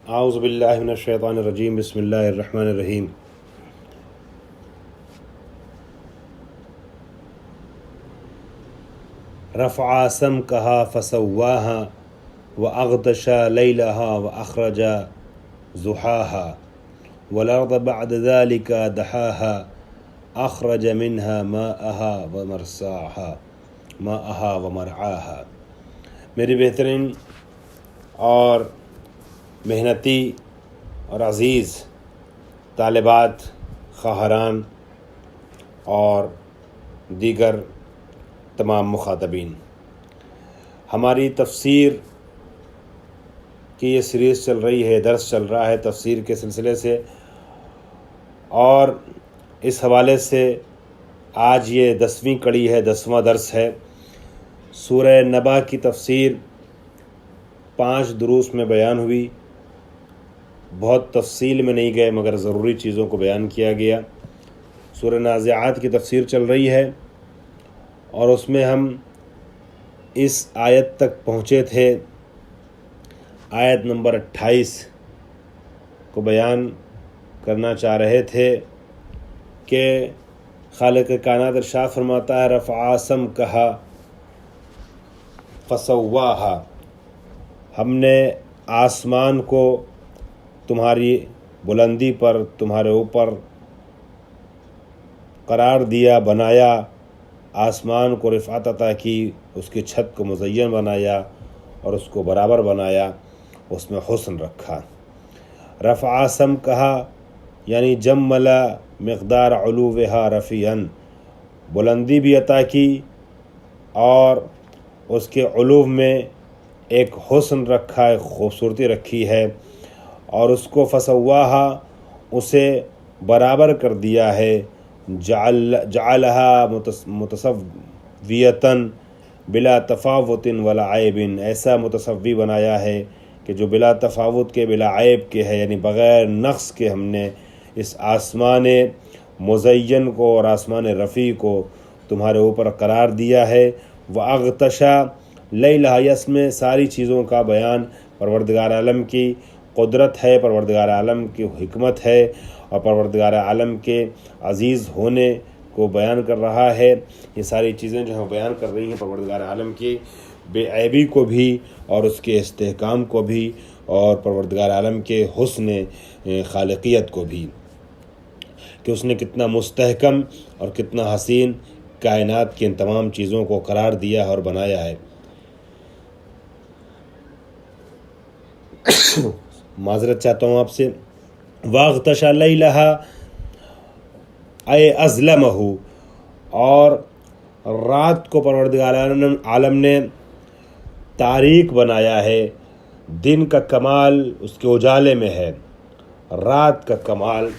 اعوذ باللہ من الشیطان الرجیم بسم اللہ الرحمن الرحیم رفع سمکہا فسواہا واغطش لیلہا واخرج ضحاہا والارض بعد ذلك دحاها اخرج منها ماءها ومرعاها۔ میری بہترین اور محنتی اور عزیز طالبات، خواہران اور دیگر تمام مخاطبین، ہماری تفسیر کی یہ سیریز چل رہی ہے، درس چل رہا ہے تفسیر کے سلسلے سے، اور اس حوالے سے آج یہ 10ویں کڑی ہے، 10واں درس ہے۔ سورہ نبا کی تفسیر 5 دروس میں بیان ہوئی، بہت تفصیل میں نہیں گئے مگر ضروری چیزوں کو بیان کیا گیا۔ سورہ نازعات کی تفسیر چل رہی ہے اور اس میں ہم اس آیت تک پہنچے تھے، آیت نمبر 28 کو بیان کرنا چاہ رہے تھے کہ خالق کائنات ارشاد فرماتا ہے رفع سمکہا فسواہا، ہم نے آسمان کو تمہاری بلندی پر، تمہارے اوپر قرار دیا، بنایا، آسمان کو رفعت عطا کی، اس کی چھت کو مزین بنایا اور اس کو برابر بنایا، اس میں حسن رکھا۔ رفع سمکہا یعنی جمل مقدار علوہا رفیعاً، بلندی بھی عطا کی اور اس کے علو میں ایک حسن رکھا، ایک خوبصورتی رکھی ہے، اور اس کو فسواہا اسے برابر کر دیا ہے، جعلہا متسویۃً بلا تفاوت ولا عیب، ایسا متسوی بنایا ہے کہ جو بلا تفاوت کے، بلا عیب کے ہے، یعنی بغیر نقص کے ہم نے اس آسمان مزین کو اور آسمان رفیع کو تمہارے اوپر قرار دیا ہے۔ واغطشا لیلہا، اس میں ساری چیزوں کا بیان پروردگار عالم کی قدرت ہے، پروردگار عالم کی حکمت ہے اور پروردگار عالم کے عزیز ہونے کو بیان کر رہا ہے۔ یہ ساری چیزیں جو ہیں بیان کر رہی ہیں پروردگار عالم کی بے عیبی کو بھی اور اس کے استحکام کو بھی اور پروردگار عالم کے حسن خالقیت کو بھی، کہ اس نے کتنا مستحکم اور کتنا حسین کائنات کی ان تمام چیزوں کو قرار دیا اور بنایا ہے۔ معذرت چاہتا ہوں آپ سے۔ واغطش لیلہا اے اظلمہ، اور رات کو پروردگار عالم نے تاریک بنایا ہے۔ دن کا کمال اس کے اجالے میں ہے، رات کا کمال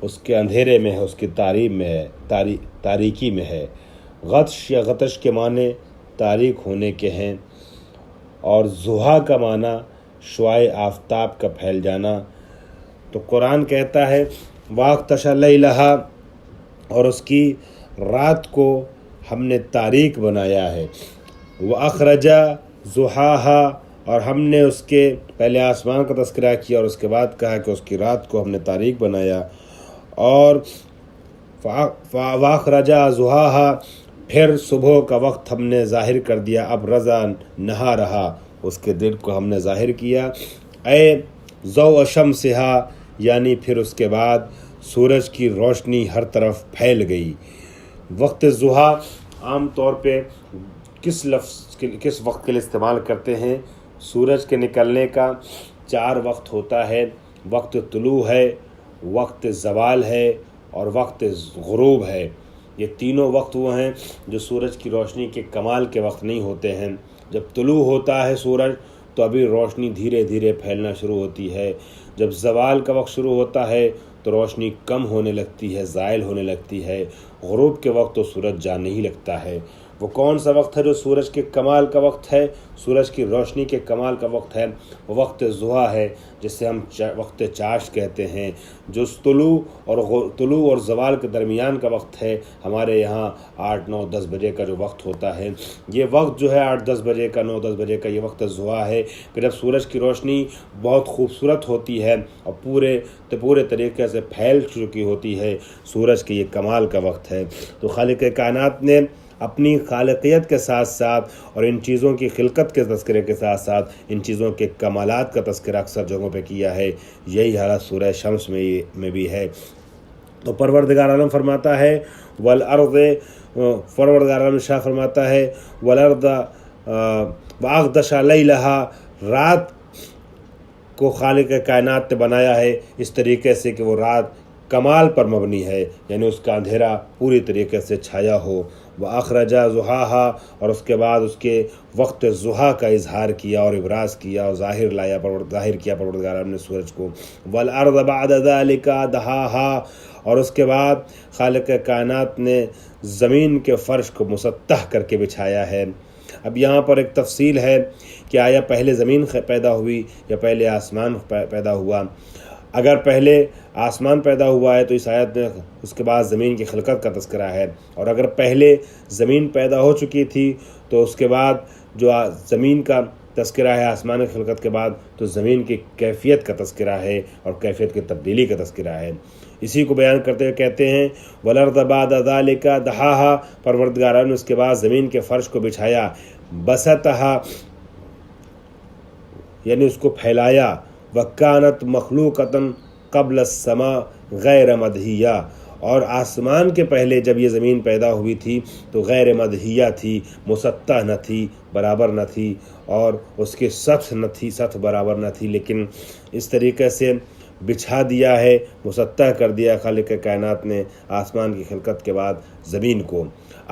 اس کے اندھیرے میں ہے، اس کی تاریک میں ہے، تاریکی میں ہے۔ غطش یا غطش کے معنی تاریک ہونے کے ہیں، اور ضحیٰ کا معنی شعاع آفتاب کا پھیل جانا۔ تو قرآن کہتا ہے واغطش لیلہا، اور اس کی رات کو ہم نے تاریک بنایا ہے۔ واخرج ضحاہا، اور ہم نے اس کے پہلے آسمان کا تذکرہ کیا اور اس کے بعد کہا کہ اس کی رات کو ہم نے تاریک بنایا۔ اور واخرج ضحاہا، پھر صبح کا وقت ہم نے ظاہر کر دیا، ابرز نہارہا، اس کے دن کو ہم نے ظاہر کیا۔ اے ضوء شمسہا، یعنی پھر اس کے بعد سورج کی روشنی ہر طرف پھیل گئی۔ وقت ضحیٰ عام طور پہ کس وقت کے لیے استعمال کرتے ہیں؟ سورج کے نکلنے کا 4 وقت ہوتا ہے، وقت طلوع ہے، وقت زوال ہے اور وقت غروب ہے۔ یہ تینوں وقت وہ ہیں جو سورج کی روشنی کے کمال کے وقت نہیں ہوتے ہیں۔ جب طلوع ہوتا ہے سورج تو ابھی روشنی دھیرے دھیرے پھیلنا شروع ہوتی ہے، جب زوال کا وقت شروع ہوتا ہے تو روشنی کم ہونے لگتی ہے، زائل ہونے لگتی ہے، غروب کے وقت تو سورج جانے ہی لگتا ہے۔ وہ کون سا وقت ہے جو سورج کے کمال کا وقت ہے، سورج کی روشنی کے کمال کا وقت ہے؟ وہ وقت ضحیٰ ہے، جسے ہم وقت چاشت کہتے ہیں، جو طلوع اور زوال کے درمیان کا وقت ہے۔ ہمارے یہاں 8، 9، 10 بجے کا جو وقت ہوتا ہے، یہ وقت جو ہے 8، 10 بجے کا، 9، 10 بجے کا، یہ وقت ضحیٰ ہے کہ جب سورج کی روشنی بہت خوبصورت ہوتی ہے اور پورے طریقے سے پھیل چکی ہوتی ہے، سورج کے یہ کمال کا وقت ہے۔ تو خالق کائنات نے اپنی خالقیت کے ساتھ ساتھ اور ان چیزوں کی خلقت کے تذکرے کے ساتھ ساتھ ان چیزوں کے کمالات کا تذکرہ اکثر جگہوں پہ کیا ہے۔ یہی حالت سورہ شمس میں بھی ہے۔ تو پروردگار عالم فرماتا ہے پروردگار عالم شاہ فرماتا ہے والارض واغدش لیلہا، رات کو خالق کائنات نے بنایا ہے اس طریقے سے کہ وہ رات کمال پر مبنی ہے، یعنی اس کا اندھیرا پوری طریقے سے چھایا ہو۔ وَأَخْرَجَ ضُحَاهَا، اور اس کے بعد اس کے وقت ضحیٰ کا اظہار کیا اور ابراز کیا اور ظاہر کیا پروردگار عالم نے سورج کو۔ وَالْأَرْضَ بَعْدَ ذَلِكَ دَحَاهَا، اور اس کے بعد خالق کائنات نے زمین کے فرش کو مسطح کر کے بچھایا ہے۔ اب یہاں پر ایک تفصیل ہے کہ آیا پہلے زمین پیدا ہوئی یا پہلے آسمان پیدا ہوا؟ اگر پہلے آسمان پیدا ہوا ہے تو اس آیت میں اس کے بعد زمین کی خلقت کا تذکرہ ہے، اور اگر پہلے زمین پیدا ہو چکی تھی تو اس کے بعد جو زمین کا تذکرہ ہے آسمان کی خلقت کے بعد، تو زمین کی کیفیت کا تذکرہ ہے اور کیفیت کی تبدیلی کا تذکرہ ہے۔ اسی کو بیان کرتے ہوئے کہتے ہیں وَالْأَرْضَ بَعْدَ ذَلِكَ دَحَاهَا، پروردگار نے اس کے بعد زمین کے فرش کو بچھایا، بَسَطَهَا یعنی اس کو پھیلایا، وَكَانَتْ مَخْلُوقَةً قَبْلَ السَّمَاءِ غَيْرَ مَدْحِيَّةٍ، اور آسمان کے پہلے جب یہ زمین پیدا ہوئی تھی تو غیر مدحیہ تھی، مسطح نہ تھی، برابر نہ تھی، اور اس کی سطح برابر نہ تھی، لیکن اس طریقے سے بچھا دیا ہے، مسطح کر دیا خالق کائنات نے آسمان کی خلقت کے بعد زمین کو۔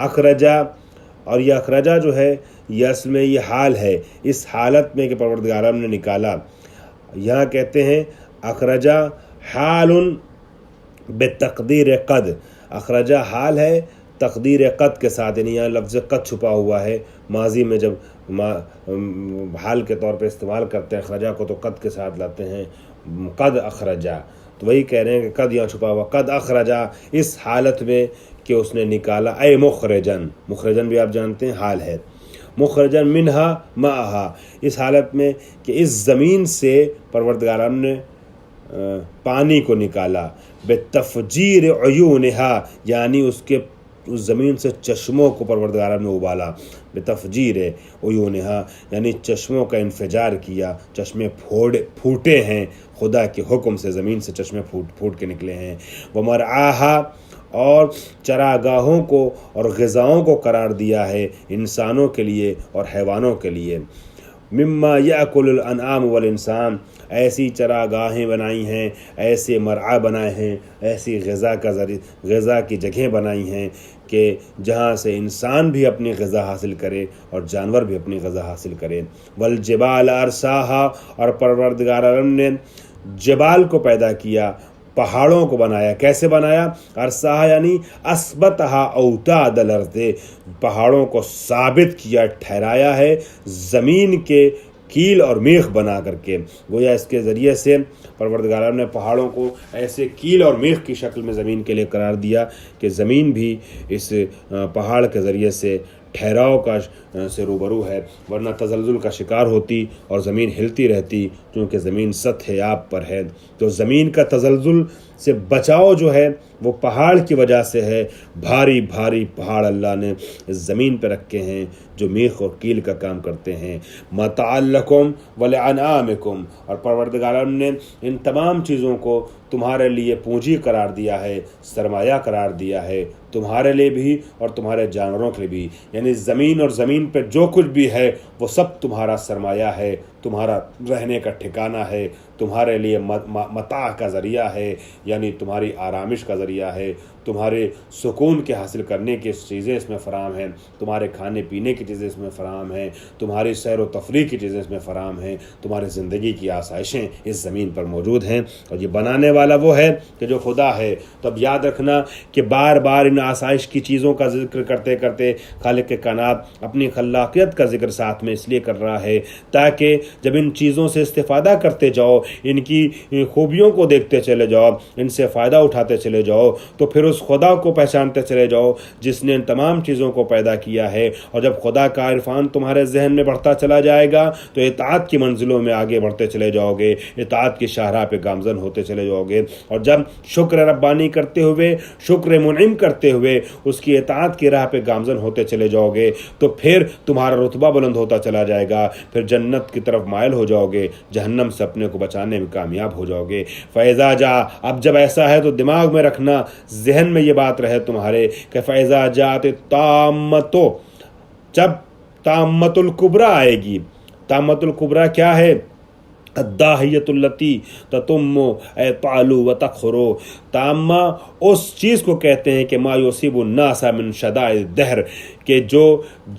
اخرجا، اور یہ اخرجا جو ہے یہ اصل میں یہ حال ہے، اس حالت میں کہ پروردگار عالم نے نکالا۔ یہاں کہتے ہیں اخرجا حال بتقدیر قد، اخرجا حال ہے تقدیر قد کے ساتھ، یعنی یہاں لفظ قد چھپا ہوا ہے۔ ماضی میں جب حال کے طور پہ استعمال کرتے ہیں اخرجا کو تو قد کے ساتھ لاتے ہیں، قد اخرجا، تو وہی کہہ رہے ہیں کہ قد یہاں چھپا ہوا، قد اخرجا اس حالت میں کہ اس نے نکالا، اے مخرجن، مخرجن بھی آپ جانتے ہیں حال ہے، مخرجن منہا ماہا، اس حالت میں کہ اس زمین سے پروردگار عالم نے پانی کو نکالا، بتفجیر عیونہا، یعنی اس زمین سے چشموں کو پروردگار عالم نے ابالا، بتفجیر عیونہا یعنی چشموں کا انفجار کیا، چشمے پھوٹے ہیں خدا کے حکم سے، زمین سے چشمے پھوٹ کے نکلے ہیں۔ ومرعاہا، اور چراگاہوں کو اور غذاؤں کو قرار دیا ہے انسانوں کے لیے اور حیوانوں کے لیے۔ مما یاکل الانعام والانسان، ایسی چراگاہیں بنائی ہیں، ایسے مرعا بنائے ہیں، ایسی غذا کی جگہیں بنائی ہیں کہ جہاں سے انسان بھی اپنی غذا حاصل کرے اور جانور بھی اپنی غذا حاصل کرے۔ والجبال ارساہا، اور پروردگار عالم نے جبال کو پیدا کیا، پہاڑوں کو بنایا۔ کیسے بنایا؟ ارساہا یعنی اثبتہا اوتاد الارض، پہاڑوں کو ثابت کیا، ٹھہرایا ہے زمین کے کیل اور میخ بنا کر کے، گویا اس کے ذریعے سے پروردگار عالم نے پہاڑوں کو ایسے کیل اور میخ کی شکل میں زمین کے لیے قرار دیا کہ زمین بھی اس پہاڑ کے ذریعے سے ٹھہراؤ سے روبرو ہے، ورنہ تزلزل کا شکار ہوتی اور زمین ہلتی رہتی، کیونکہ زمین سطح آب پر ہے۔ تو زمین کا تزلزل سے بچاؤ جو ہے وہ پہاڑ کی وجہ سے ہے۔ بھاری بھاری پہاڑ اللہ نے اس زمین پہ رکھے ہیں جو میخ اور کیل کا کام کرتے ہیں۔ متاع لکم ولانعامکم، اور پروردگار نے ان تمام چیزوں کو تمہارے لیے پونجی قرار دیا ہے، سرمایہ قرار دیا ہے، تمہارے لیے بھی اور تمہارے جانوروں کے لیے بھی، یعنی زمین اور زمین پہ جو کچھ بھی ہے وہ سب تمہارا سرمایہ ہے، تمہارا رہنے کا ٹھکانہ ہے، تمہارے لیے متاع کا ذریعہ ہے، یعنی تمہاری آرامش کا ذریعہ ہے، تمہارے سکون کے حاصل کرنے کی چیزیں اس میں فراہم ہیں، تمہارے کھانے پینے کی چیزیں اس میں فراہم ہیں، تمہاری سیر و تفریح کی چیزیں اس میں فراہم ہیں، تمہاری زندگی کی آسائشیں اس زمین پر موجود ہیں، اور یہ بنانے والا وہ ہے کہ جو خدا ہے۔ تو اب یاد رکھنا کہ بار بار ان آسائش کی چیزوں کا ذکر کرتے کرتے خالق کائنات اپنی خلاقیت کا ذکر ساتھ میں اس لیے کر رہا ہے تاکہ جب ان چیزوں سے استفادہ کرتے جاؤ، ان کی خوبیوں کو دیکھتے چلے جاؤ، ان سے فائدہ اٹھاتے چلے جاؤ، تو پھر اس خدا کو پہچانتے چلے جاؤ جس نے ان تمام چیزوں کو پیدا کیا ہے۔ اور جب خدا کا عرفان تمہارے ذہن میں بڑھتا چلا جائے گا تو اطاعت کی منزلوں میں آگے بڑھتے چلے جاؤ گے، اطاعت کی شاہراہ پہ گامزن ہوتے چلے جاؤ گے، اور جب شکر ربانی کرتے ہوئے، شکر منعم کرتے ہوئے اس کی اطاعت کی راہ پہ گامزن ہوتے چلے جاؤ گے تو پھر تمہارا رتبہ بلند ہوتا چلا جائے گا، پھر جنت کی طرف مائل ہو جاؤ گے، جہنم سے اپنے کو بچانے میں کامیاب ہو جاؤ گے۔ فیضا جا، اب جب ایسا ہے تو دماغ میں رکھنا، ذہن میں یہ بات رہے تمہارے کہ فیضا جات تامتو، جب تامت الکبریٰ آئے گی۔ تامت الکبریٰ کیا ہے؟ الداہیۃ التی تتم تعلو و تخرو، تامہ اس چیز کو کہتے ہیں کہ ما یصیب الناس من شدائد الدہر، کہ جو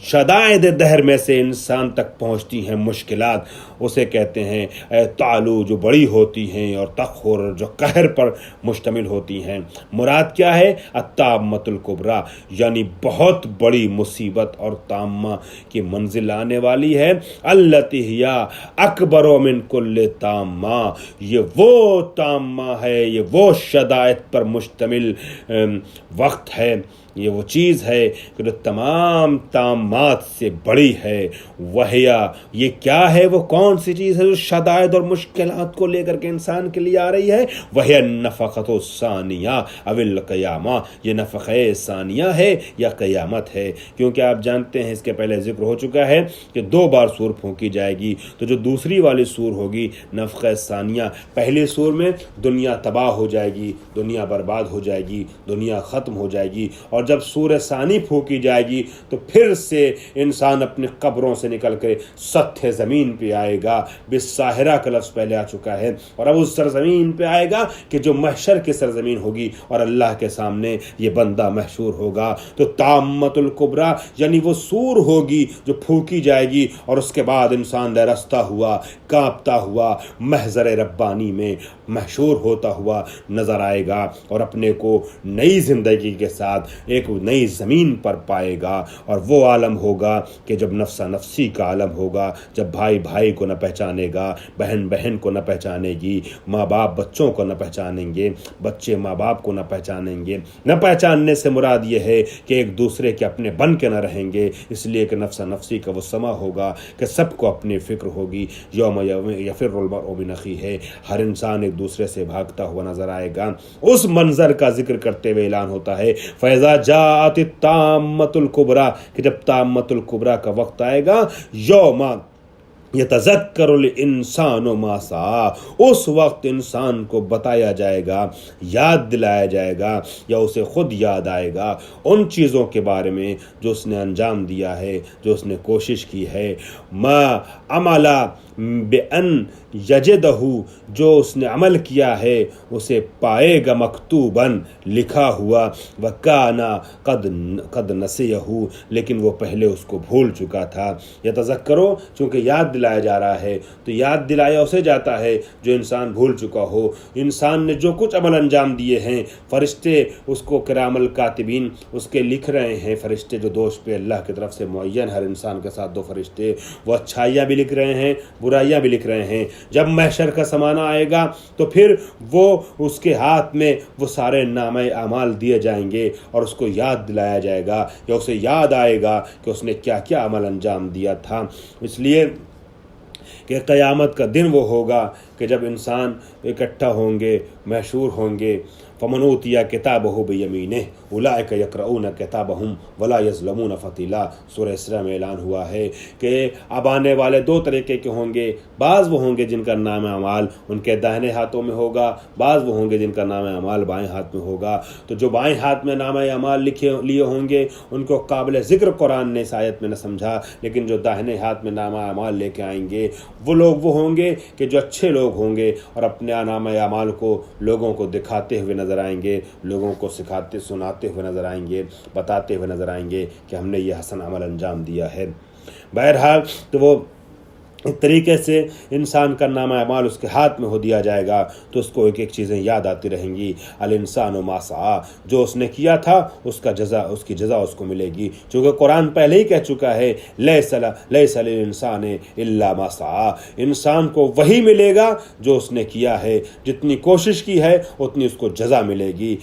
شدائد دہر میں سے انسان تک پہنچتی ہیں مشکلات، اسے کہتے ہیں تعلو، جو بڑی ہوتی ہیں، اور تخر، جو قہر پر مشتمل ہوتی ہیں۔ مراد کیا ہے؟ التامۃ الکبریٰ، یعنی بہت بڑی مصیبت اور تامہ کی منزل آنے والی ہے۔ التی ہی اکبر من کل تامہ، یہ وہ تامہ ہے، یہ وہ شدائد پر مشتمل وقت ہے، یہ وہ چیز ہے کہ جو تمام تامات سے بڑی ہے۔ وہیا، یہ کیا ہے؟ وہ کون سی چیز ہے جو شدائد اور مشکلات کو لے کر کے انسان کے لیے آ رہی ہے؟ وہی النفخۃ الثانیہ او القیامہ، یہ نفخہ ثانیہ ہے یا قیامت ہے، کیونکہ آپ جانتے ہیں اس کے پہلے ذکر ہو چکا ہے کہ 2 بار سور پھونکی جائے گی، تو جو دوسری والی سور ہوگی نفخہ ثانیہ، پہلی سور میں دنیا تباہ ہو جائے گی، دنیا برباد ہو جائے گی، دنیا ختم ہو جائے گی، اور جب سور ثانی پھونکی جائے گی تو پھر سے انسان اپنی قبروں سے نکل کے سطح زمین پہ آئے گا۔ بالساہرہ کا لفظ پہلے آ چکا ہے، اور اب اس سرزمین پہ آئے گا کہ جو محشر کی سرزمین ہوگی، اور اللہ کے سامنے یہ بندہ محشور ہوگا۔ تو تامت الکبریٰ یعنی وہ سور ہوگی جو پھونکی جائے گی، اور اس کے بعد انسان رستہ ہوا، کانپتا ہوا محضر ربانی میں محشور ہوتا ہوا نظر آئے گا، اور اپنے کو نئی زندگی کے ساتھ ایک نئی زمین پر پائے گا۔ اور وہ عالم ہوگا کہ جب نفسہ نفسی کا عالم ہوگا، جب بھائی بھائی کو نہ پہچانے گا، بہن بہن کو نہ پہچانے گی، ماں باپ بچوں کو نہ پہچانیں گے، بچے ماں باپ کو نہ پہچانیں گے۔ نہ پہچاننے سے مراد یہ ہے کہ ایک دوسرے کے اپنے بن کے نہ رہیں گے، اس لیے کہ نفسہ نفسی کا وہ سما ہوگا کہ سب کو اپنی فکر ہوگی۔ یوم یفر المرء من اخیہ، ہر انسان ایک دوسرے سے بھاگتا ہوا نظر آئے گا۔ اس منظر کا ذکر کرتے ہوئے اعلان ہوتا ہے فیضا جاءت التامۃ الکبریٰ، کہ جب تامۃ الکبریٰ کا وقت آئے گا، یوم یتذکر الانسان ما سعی، اس وقت انسان کو بتایا جائے گا، یاد دلایا جائے گا، یا اسے خود یاد آئے گا ان چیزوں کے بارے میں جو اس نے انجام دیا ہے، جو اس نے کوشش کی ہے۔ ما عمل بأن یجدہ، جو اس نے عمل کیا ہے اسے پائے گا مکتوباً، لکھا ہوا، وکانا قد نسیہ، لیکن وہ پہلے اس کو بھول چکا تھا۔ یتذکرو، چونکہ یاد دلایا جا رہا ہے تو یاد دلایا اسے جاتا ہے جو انسان بھول چکا ہو۔ انسان نے جو کچھ عمل انجام دیے ہیں، فرشتے اس کو کرام الکاتبین اس کے لکھ رہے ہیں، فرشتے جو دوست پہ اللہ کی طرف سے معین، ہر انسان کے ساتھ 2 فرشتے، وہ اچھائیاں بھی لکھ رہے ہیں، برائیاں بھی لکھ رہے ہیں۔ جب محشر کا زمانہ آئے گا تو پھر وہ اس کے ہاتھ میں وہ سارے نامہ اعمال دیے جائیں گے، اور اس کو یاد دلایا جائے گا، یا اسے یاد آئے گا کہ اس نے کیا کیا عمل انجام دیا تھا۔ اس لیے کہ قیامت کا دن وہ ہوگا کہ جب انسان اکٹھا ہوں گے، محشور ہوں گے۔ فمن اوتی کتابہ بیمینہ اولئک یقرؤون کتابہم ولا یظلمون فتیلا، سورہ اسراء میں اعلان ہوا ہے کہ اب آنے والے 2 طریقے کے ہوں گے۔ بعض وہ ہوں گے جن کا نام اعمال ان کے داہنے ہاتھوں میں ہوگا، بعض وہ ہوں گے جن کا نام اعمال بائیں ہاتھ میں ہوگا۔ تو جو بائیں ہاتھ میں نام اعمال لیے ہوں گے ان کو قابل ذکر قرآن نے اس آیت میں نہ سمجھا، لیکن جو داہنے ہاتھ میں نام اعمال لے کے آئیں گے وہ لوگ وہ ہوں گے کہ جو اچھے لوگ لوگ ہوں گے اور اپنے نام اعمال کو لوگوں کو دکھاتے ہوئے نظر آئیں گے، لوگوں کو سناتے ہوئے نظر آئیں گے، بتاتے ہوئے نظر آئیں گے کہ ہم نے یہ حسن عمل انجام دیا ہے۔ بہرحال تو وہ ایک طریقے سے انسان کا نامہ اعمال اس کے ہاتھ میں ہو دیا جائے گا تو اس کو ایک ایک چیزیں یاد آتی رہیں گی۔ الانسان ما سعی، جو اس نے کیا تھا اس کی جزا اس کو ملے گی، چونکہ قرآن پہلے ہی کہہ چکا ہے لیس للانسان الا ما سعی، انسان کو وہی ملے گا جو اس نے کیا ہے، جتنی کوشش کی ہے اتنی اس کو جزا ملے گی۔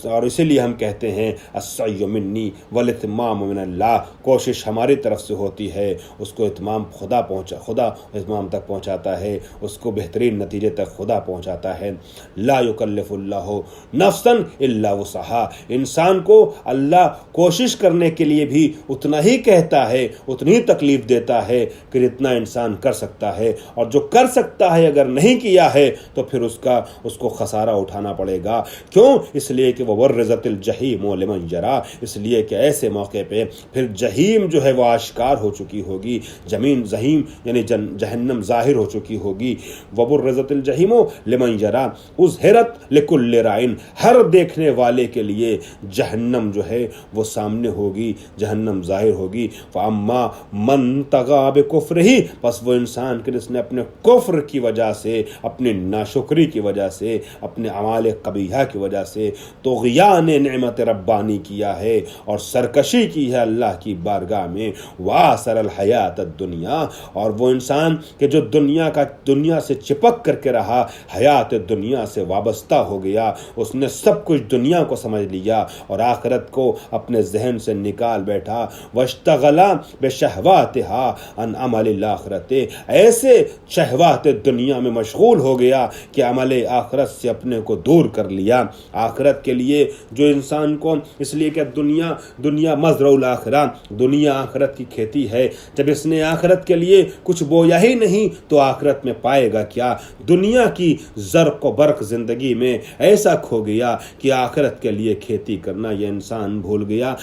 اور اسی لیے ہم کہتے ہیں السعی منی والاتمام من اللہ، کوشش ہماری طرف سے ہوتی ہے، اس کو اتمام خدا اتمام تک پہنچاتا ہے، اس کو بہترین نتیجے تک خدا پہنچاتا ہے۔ لا یکلف اللہ نفسا الا وسعها، انسان کو اللہ کوشش کرنے کے لیے بھی اتنا ہی کہتا ہے، اتنی تکلیف دیتا ہے کہ جتنا انسان کر سکتا ہے، اور جو کر سکتا ہے اگر نہیں کیا ہے تو پھر اس کو خسارہ اٹھانا پڑے گا۔ کیوں؟ اس لیے کہ وبرزت الجحیم لمن یری، اس لیے کہ ایسے موقع پہ پھر جہیم جو ہے وہ آشکار ہو چکی ہوگی، جہیم یعنی جہنم ظاہر ہو چکی ہوگی۔ وبرزت الجحیم لمن یری اظہرت لکل رائن، ہر دیکھنے والے کے لیے جہنم جو ہے وہ سامنے ہوگی، جہنم ظاہر ہوگی۔ فاما من طغی بکفرہ، پس وہ انسان کہ جس نے اپنے کفر کی وجہ سے، اپنی ناشکری کی وجہ سے، اپنے اعمال قبیحہ کی وجہ سے طغیان نعمت ربانی کیا ہے اور سرکشی کی ہے اللہ کی بارگاہ میں، وآثر الحیات الدنیا، اور وہ انسان کہ جو دنیا سے چپک کر کے رہا، حیات دنیا سے وابستہ ہو گیا، اس نے سب کچھ دنیا کو سمجھ لیا اور آخرت کو اپنے ذہن سے نکال بیٹھا۔ واشتغلا بشہواتها عن عمل الآخرت، ایسے شہوات دنیا میں مشغول ہو گیا کہ عمل آخرت سے اپنے کو دور کر لیا۔ آخرت کے لیے جو انسان کو، اس لیے کہ دنیا مزرع الآخرہ، دنیا آخرت کی کھیتی ہے، جب اس نے آخرت کے لیے کچھ بویا ہی نہیں تو آخرت میں پائے گا کیا؟ دنیا کی زرق و برق زندگی میں ایسا کھو گیا کہ آخرت کے لیے کھیتی کرنا یہ انسان بھول گیا۔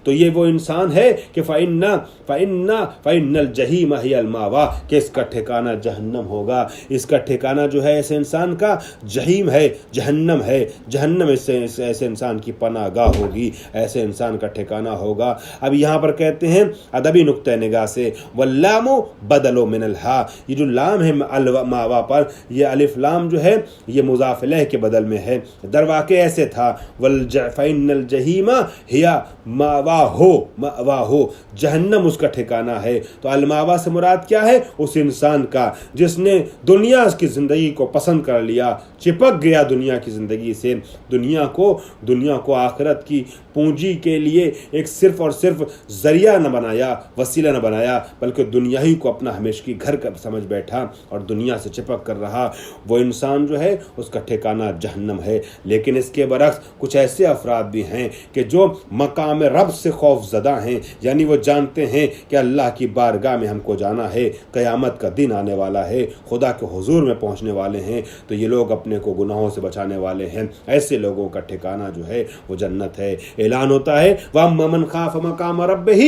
تو یہ وہ انسان ہے کہ فَإِنَّ الْجَحِيمَ هِيَ الْمَأْوَىٰ، کہ اس کا ٹھکانہ جہنم ہوگا، اس کا ٹھکانہ جو ہے ایسے انسان کا جہیم ہے، جہنم ہے، جہنم ایسے انسان کی پناہ گاہ ہوگی، ایسے انسان کا ٹھکانہ ہوگا۔ اب یہاں پر کہتے ہیں ادبی نقطہ نگاہ سے واللام بدل من الہا، یہ جو لام ہے ماوا پر، یہ الف لام جو ہے یہ مضاف الیہ کے بدل میں ہے، در واقع ایسے تھا فإن الجحیم ہی مأواہ، جہنم اس کا ٹھکانہ ہے۔ تو الماوا سے مراد کیا ہے؟ اس انسان کا جس نے دنیا کی زندگی کو پسند کر لیا، چپک گیا دنیا کی زندگی سے، دنیا کو آخرت کی پونجی کے لیے ایک صرف اور صرف ذریعہ نہ بنایا، وسیلہ نہ بنایا، بلکہ دنیا ہی کو اپنا ہمیشگی گھر کا سمجھ بیٹھا اور دنیا سے چپک کر رہا، وہ انسان جو ہے اس کا ٹھکانہ جہنم ہے۔ لیکن اس کے برعکس کچھ ایسے افراد بھی ہیں کہ جو مقام رب سے خوف زدہ ہیں، یعنی وہ جانتے ہیں کہ اللہ کی بارگاہ میں ہم کو جانا ہے، قیامت کا دن آنے والا ہے، خدا کے حضور میں پہنچنے والے ہیں، تو یہ لوگ اپنے کو گناہوں سے بچانے والے ہیں، ایسے لوگوں کا ٹھکانہ جو ہے وہ جنت ہے۔ اعلان ہوتا ہے وَأَمَّا مَنْ خَافَ مَقَامَ رَبِّهِ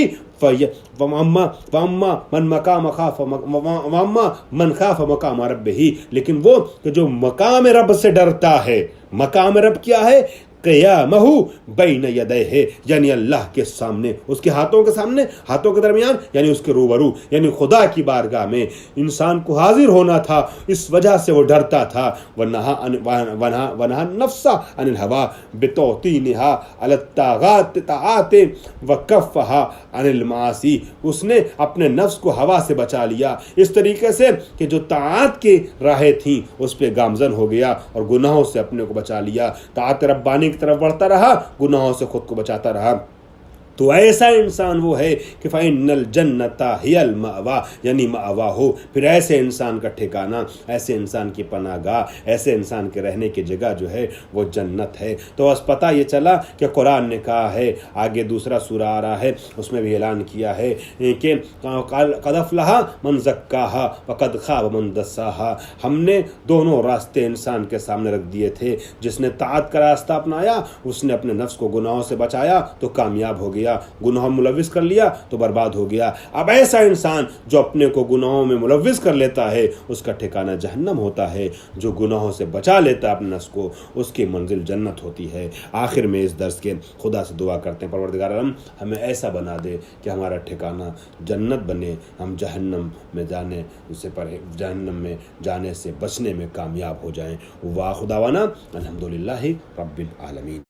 من خاف مقام ربہ، لیکن وہ کہ جو مقام رب سے ڈرتا ہے، مقام رب کیا ہے؟ قیامہ بین یدیہ، یعنی اللہ کے سامنے، اس کے ہاتھوں کے سامنے، ہاتھوں کے درمیان، یعنی اس کے روبرو، یعنی خدا کی بارگاہ میں انسان کو حاضر ہونا تھا، اس وجہ سے وہ ڈرتا تھا۔ ونہا النفس عن الہویٰ بتوطینہا علی الطاعات وکفہا عن المعاصی، اس نے اپنے نفس کو ہوا سے بچا لیا اس طریقے سے کہ جو طاعات کی راہیں تھیں اس پہ گامزن ہو گیا اور گناہوں سے اپنے کو بچا لیا، طاعت ربانی کی طرف بڑھتا رہا، گناہوں سے خود کو بچاتا رہا۔ تو ایسا انسان وہ ہے کہ فَإِنَّ الْجَنَّةَ هِيَ الْمَأْوَىٰ، یعنی مأواہ، پھر ایسے انسان کا ٹھکانہ، ایسے انسان کی پناہ گاہ، ایسے انسان کے رہنے کی جگہ جو ہے وہ جنت ہے۔ تو بس پتہ یہ چلا کہ قرآن نے کہا ہے، آگے دوسرا سورہ آ رہا ہے اس میں بھی اعلان کیا ہے کہ قَدْ أَفْلَحَ مَنْ زَكَّاهَا وَقَدْ خَابَ مَنْ دَسَّاهَا، ہم نے دونوں راستے انسان کے سامنے رکھ دیے تھے، جس نے طاعت کا راستہ اپنایا، اس نے اپنے نفس کو گناہوں سے بچایا تو کامیاب ہو گیا، گیا, گناہ ملوث کر لیا تو برباد ہو گیا. اب ایسا انسان جو اپنے کو گناہوں میں ملوث کر لیتا ہے اس کا ٹھکانہ جہنم ہوتا ہے. جو گناہوں سے بچا لیتا ہے اپنے نفس کو اس کی منزل جنت ہوتی ہے. آخر میں اس درس کے خدا سے دعا کرتے ہیں پروردگار عالم ہمیں ایسا بنا دے کہ ہمارا ٹھکانہ جنت بنے, ہم جہنم میں جانے سے بچنے میں کامیاب ہو جائیں. واخر دعوانا الحمدللہ رب العالمین.